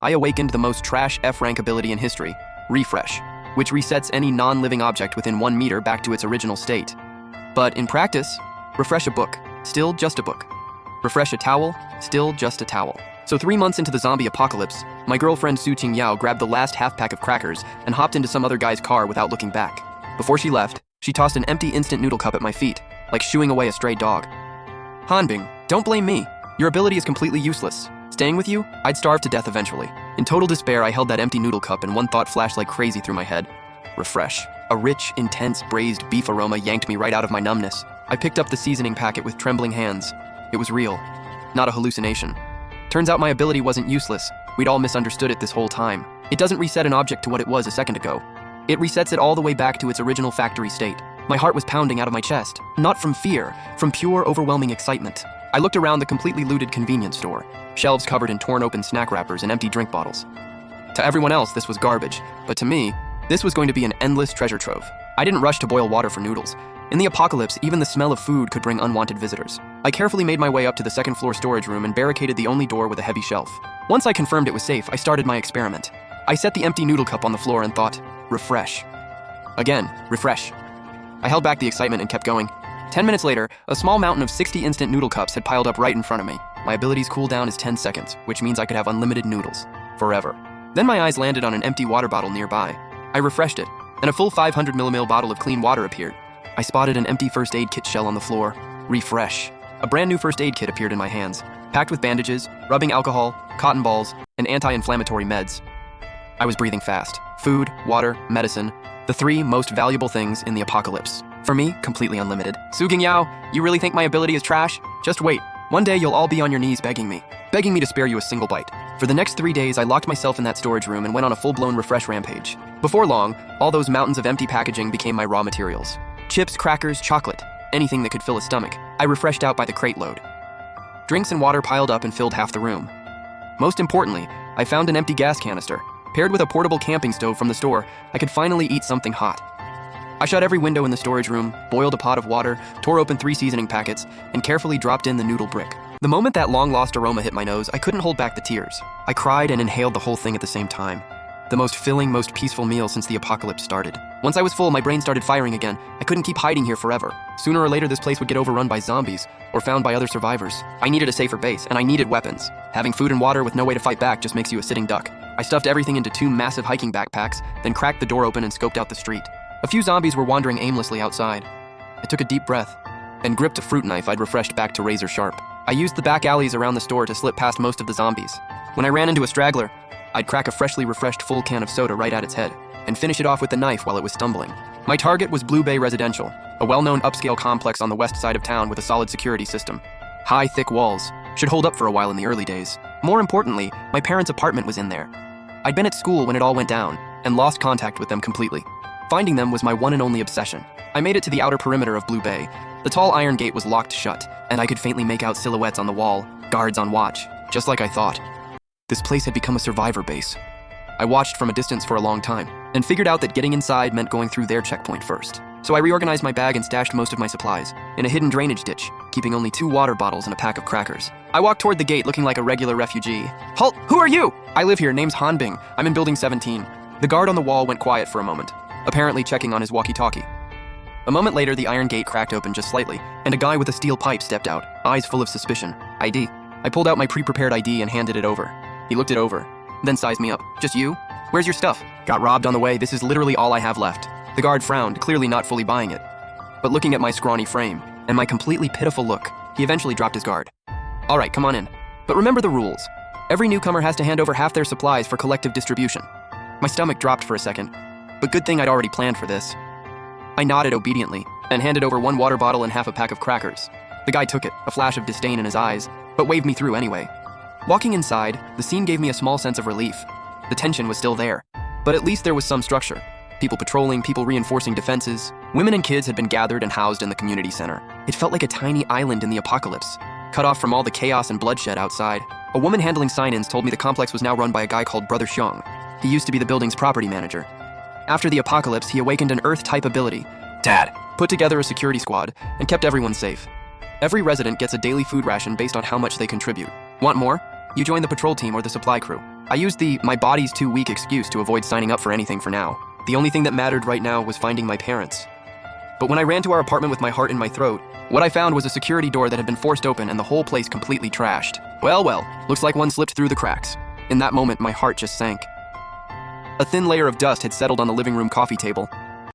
I awakened the most trash F-rank ability in history, Refresh, which resets any non-living object within 1 meter back to its original state. But in practice, refresh a book, still just a book. Refresh a towel, still just a towel. So 3 months into the zombie apocalypse, my girlfriend Su Qing Yao grabbed the last half-pack of crackers and hopped into some other guy's car without looking back. Before she left, she tossed an empty instant noodle cup at my feet, like shooing away a stray dog. Hanbing, don't blame me. Your ability is completely useless. Staying with you, I'd starve to death eventually. In total despair, I held that empty noodle cup and one thought flashed like crazy through my head. Refresh. A rich, intense, braised beef aroma yanked me right out of my numbness. I picked up the seasoning packet with trembling hands. It was real, not a hallucination. Turns out my ability wasn't useless. We'd all misunderstood it this whole time. It doesn't reset an object to what it was a second ago. It resets it all the way back to its original factory state. My heart was pounding out of my chest, not from fear, from pure, overwhelming excitement. I looked around the completely looted convenience store, shelves covered in torn open snack wrappers and empty drink bottles. To everyone else, this was garbage, but to me, this was going to be an endless treasure trove. I didn't rush to boil water for noodles. In the apocalypse, even the smell of food could bring unwanted visitors. I carefully made my way up to the second-floor storage room and barricaded the only door with a heavy shelf. Once I confirmed it was safe, I started my experiment. I set the empty noodle cup on the floor and thought, refresh. Again, refresh. I held back the excitement and kept going. 10 minutes later, a small mountain of 60 instant noodle cups had piled up right in front of me. My ability's cooldown is 10 seconds, which means I could have unlimited noodles. Forever. Then my eyes landed on an empty water bottle nearby. I refreshed it, and a full 500 ml bottle of clean water appeared. I spotted an empty first aid kit shell on the floor. Refresh. A brand new first aid kit appeared in my hands, packed with bandages, rubbing alcohol, cotton balls, and anti-inflammatory meds. I was breathing fast. Food, water, medicine, the 3 most valuable things in the apocalypse. For me, completely unlimited. Su Qing Yao, you really think my ability is trash? Just wait. One day you'll all be on your knees begging me to spare you a single bite. For the next 3 days, I locked myself in that storage room and went on a full-blown refresh rampage. Before long, all those mountains of empty packaging became my raw materials. Chips, crackers, chocolate, anything that could fill a stomach. I refreshed out by the crate load. Drinks and water piled up and filled half the room. Most importantly, I found an empty gas canister. Paired with a portable camping stove from the store, I could finally eat something hot. I shut every window in the storage room, boiled a pot of water, tore open 3 seasoning packets, and carefully dropped in the noodle brick. The moment that long-lost aroma hit my nose, I couldn't hold back the tears. I cried and inhaled the whole thing at the same time. The most filling, most peaceful meal since the apocalypse started. Once I was full, my brain started firing again. I couldn't keep hiding here forever. Sooner or later, this place would get overrun by zombies, or found by other survivors. I needed a safer base, and I needed weapons. Having food and water with no way to fight back just makes you a sitting duck. I stuffed everything into 2 massive hiking backpacks, then cracked the door open and scoped out the street. A few zombies were wandering aimlessly outside. I took a deep breath, and gripped a fruit knife I'd refreshed back to razor sharp. I used the back alleys around the store to slip past most of the zombies. When I ran into a straggler, I'd crack a freshly refreshed full can of soda right at its head, and finish it off with the knife while it was stumbling. My target was Blue Bay Residential, a well-known upscale complex on the west side of town with a solid security system. High, thick walls. Should hold up for a while in the early days. More importantly, my parents' apartment was in there. I'd been at school when it all went down, and lost contact with them completely. Finding them was my one and only obsession. I made it to the outer perimeter of Blue Bay. The tall iron gate was locked shut, and I could faintly make out silhouettes on the wall, guards on watch, just like I thought. This place had become a survivor base. I watched from a distance for a long time, and figured out that getting inside meant going through their checkpoint first. So I reorganized my bag and stashed most of my supplies in a hidden drainage ditch, keeping only 2 water bottles and a pack of crackers. I walked toward the gate looking like a regular refugee. Halt! Who are you? I live here, name's Hanbing. I'm in building 17. The guard on the wall went quiet for a moment, apparently checking on his walkie-talkie. A moment later, the iron gate cracked open just slightly, and a guy with a steel pipe stepped out, eyes full of suspicion. ID. I pulled out my pre-prepared ID and handed it over. He looked it over, then sized me up. Just you? Where's your stuff? Got robbed on the way. This is literally all I have left. The guard frowned, clearly not fully buying it. But looking at my scrawny frame, and my completely pitiful look, he eventually dropped his guard. All right, come on in. But remember the rules. Every newcomer has to hand over half their supplies for collective distribution. My stomach dropped for a second, but good thing I'd already planned for this. I nodded obediently, and handed over 1 water bottle and half a pack of crackers. The guy took it, a flash of disdain in his eyes, but waved me through anyway. Walking inside, the scene gave me a small sense of relief. The tension was still there, but at least there was some structure. People patrolling, people reinforcing defenses. Women and kids had been gathered and housed in the community center. It felt like a tiny island in the apocalypse, cut off from all the chaos and bloodshed outside. A woman handling sign-ins told me the complex was now run by a guy called Brother Xiong. He used to be the building's property manager. After the apocalypse, he awakened an Earth-type ability. Dad put together a security squad and kept everyone safe. Every resident gets a daily food ration based on how much they contribute. Want more? You join the patrol team or the supply crew. I used the "my body's too weak" excuse to avoid signing up for anything for now. The only thing that mattered right now was finding my parents. But when I ran to our apartment with my heart in my throat, what I found was a security door that had been forced open and the whole place completely trashed. Well, looks like one slipped through the cracks. In that moment, my heart just sank. A thin layer of dust had settled on the living room coffee table,